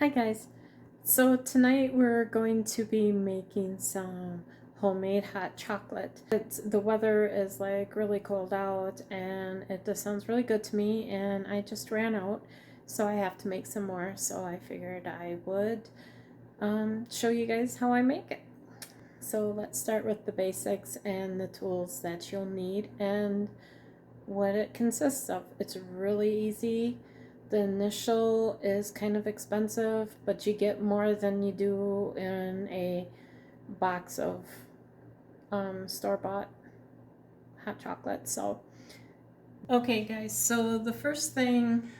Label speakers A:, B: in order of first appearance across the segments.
A: Hi guys. So tonight we're going to be making some homemade hot chocolate. The weather is like really cold out and it just sounds really good to me, and I just ran out, so I have to make some more. So I figured I would show you guys how I make it. So let's start with the basics and the tools that you'll need and what it consists of. It's really easy. The initial is kind of expensive, but you get more than you do in a box of store-bought hot chocolate. So, okay guys, so the first thing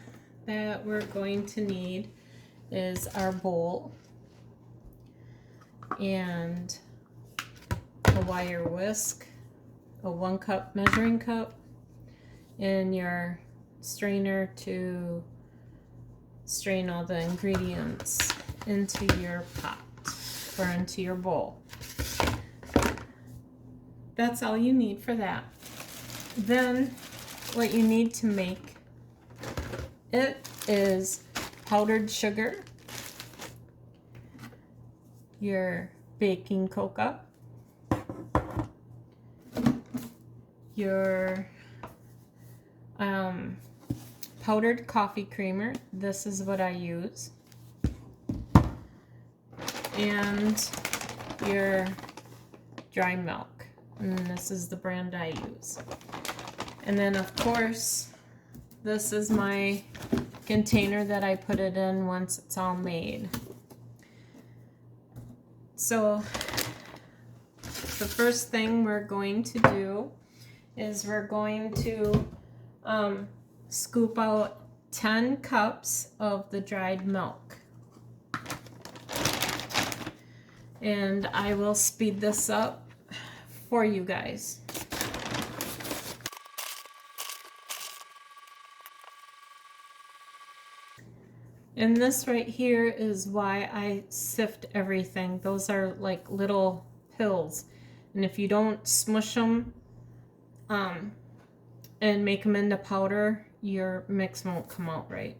A: that we're going to need is our bowl and a wire whisk, a 1 cup measuring cup, and your strainer to strain all the ingredients into your pot or into your bowl. That's all you need for that. Then what you need to make it is powdered sugar, your baking cocoa, your powdered coffee creamer. This is what I use. And your dry milk. And this is the brand I use. And then of course, this is my container that I put it in once it's all made. So the first thing we're going to do is we're going to scoop out 10 cups of the dried milk. And I will speed this up for you guys. And this right here is why I sift everything. Those are like little pills. And if you don't smush them and make them into powder, your mix won't come out right.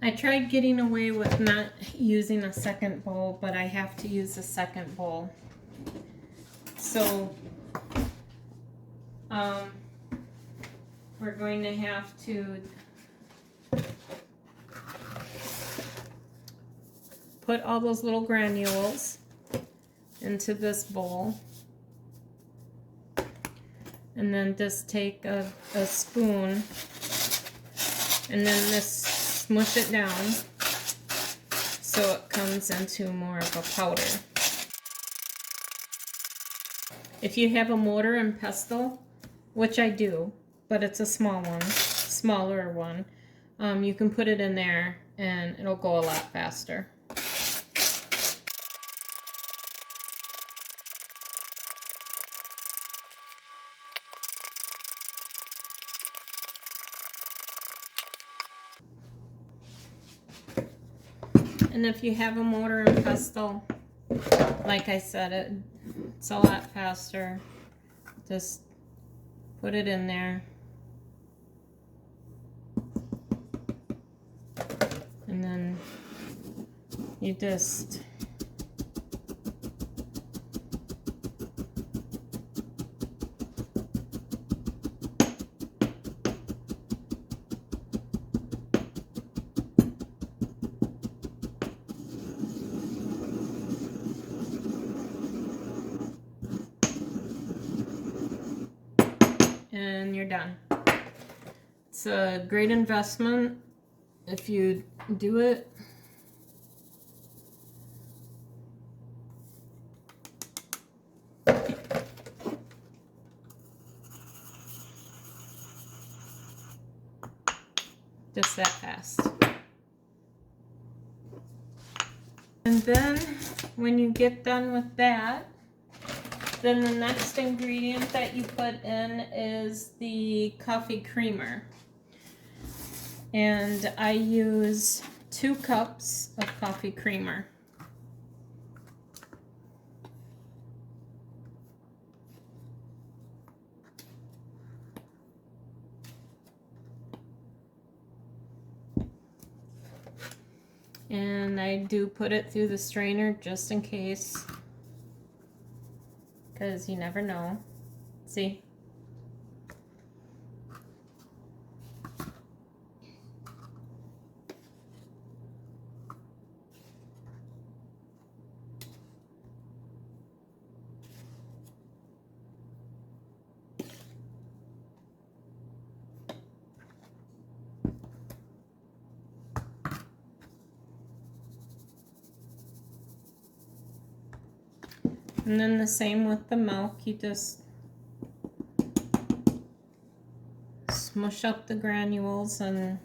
A: I tried getting away with not using a second bowl, but I have to use a second bowl. So we're going to have to put all those little granules into this bowl, and then just take a spoon and then just smush it down so it comes into more of a powder. If you have a mortar and pestle, which I do, but it's a small one, smaller one, you can put it in there and it'll go a lot faster. And if you have a mortar and pestle, like I said, it's a lot faster. Just put it in there. And then you just and you're done. It's a great investment if you do it. Just that fast. And then when you get done with that, then the next ingredient that you put in is the coffee creamer. And I use 2 cups of coffee creamer. And I do put it through the strainer just in case, because you never know. See? And then the same with the milk, you just smush up the granules and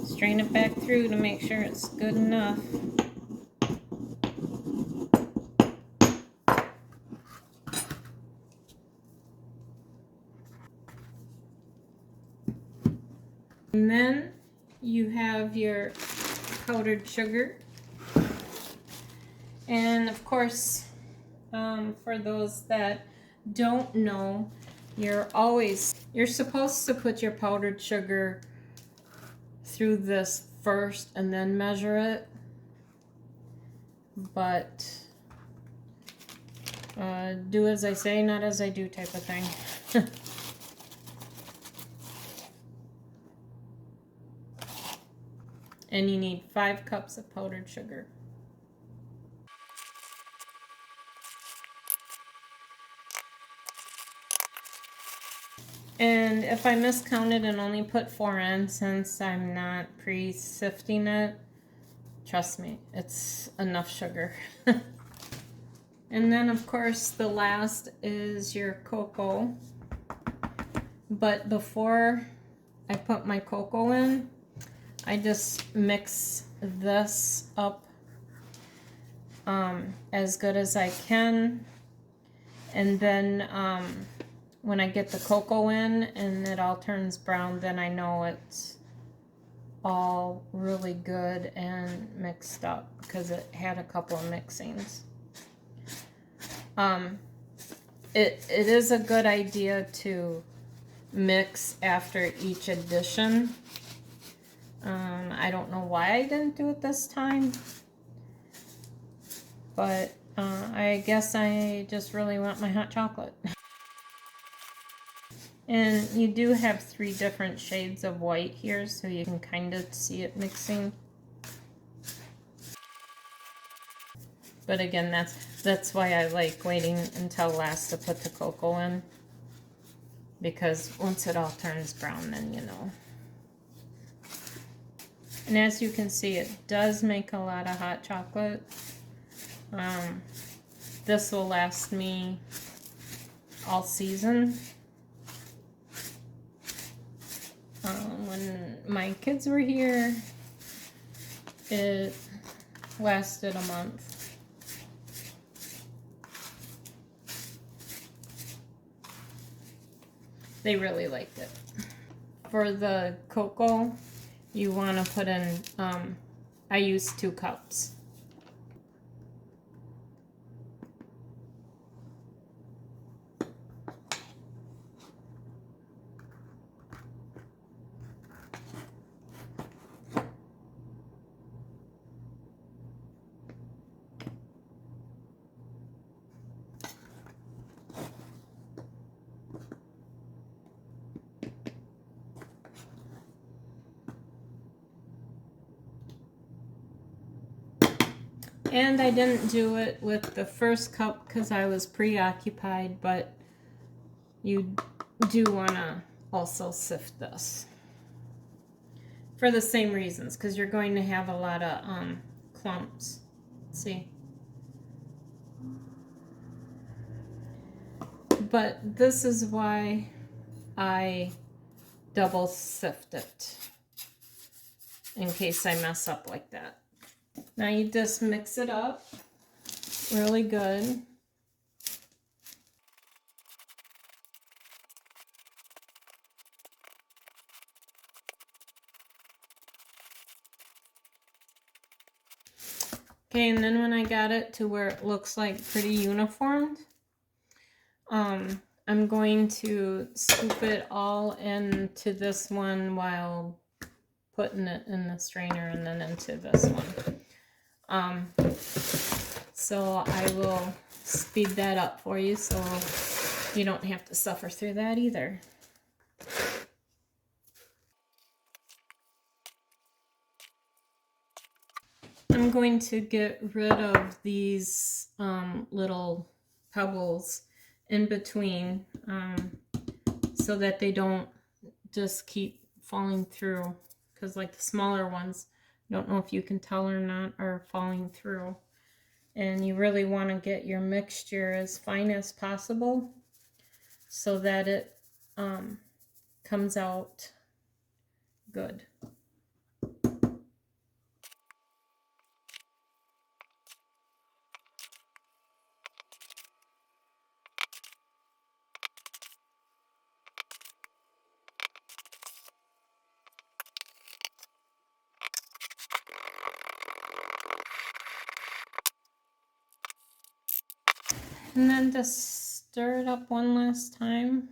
A: strain it back through to make sure it's good enough. And then you have your powdered sugar. And of course, for those that don't know, you're supposed to put your powdered sugar through this first and then measure it. But do as I say, not as I do type of thing. And you need 5 cups of powdered sugar. And if I miscounted and only put 4 in, since I'm not pre-sifting it, trust me, it's enough sugar. And then of course the last is your cocoa. But before I put my cocoa in, I just mix this up as good as I can. And then when I get the cocoa in and it all turns brown, then I know it's all really good and mixed up, because it had a couple of mixings. It is a good idea to mix after each addition. I don't know why I didn't do it this time, but I guess I just really want my hot chocolate. And you do have 3 different shades of white here, so you can kind of see it mixing. But again, that's why I like waiting until last to put the cocoa in, because once it all turns brown, then you know. And as you can see, it does make a lot of hot chocolate. This will last me all season. When my kids were here, it lasted a month. They really liked it. For the cocoa, you want to put in, I use 2 cups. And I didn't do it with the first cup because I was preoccupied, but you do want to also sift this for the same reasons, because you're going to have a lot of clumps. See? But this is why I double sift it, in case I mess up like that. Now you just mix it up really good. Okay, and then when I got it to where it looks like pretty uniformed, I'm going to scoop it all into this one while putting it in the strainer and then into this one. So I will speed that up for you so you don't have to suffer through that either. I'm going to get rid of these little pebbles in between so that they don't just keep falling through, because like the smaller ones, I don't know if you can tell or not, are falling through. And you really want to get your mixture as fine as possible so that it comes out good. And then just stir it up one last time.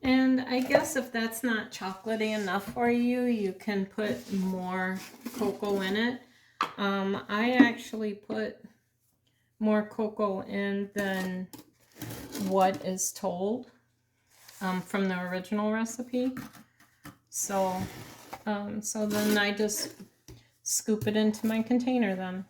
A: And I guess if that's not chocolatey enough for you, you can put more cocoa in it. I actually put more cocoa in than what is told from the original recipe. So, so then I just scoop it into my container then.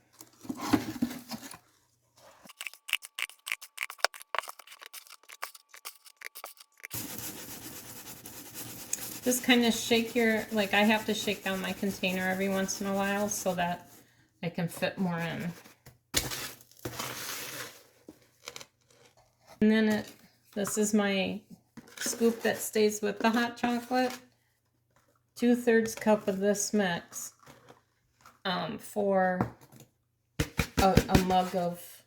A: Just kind of shake like I have to shake down my container every once in a while so that I can fit more in. And then this is my scoop that stays with the hot chocolate. 2/3 cup of this mix for a mug of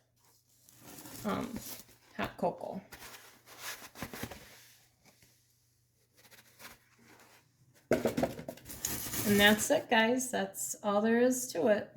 A: hot cocoa. And that's it, guys. That's all there is to it.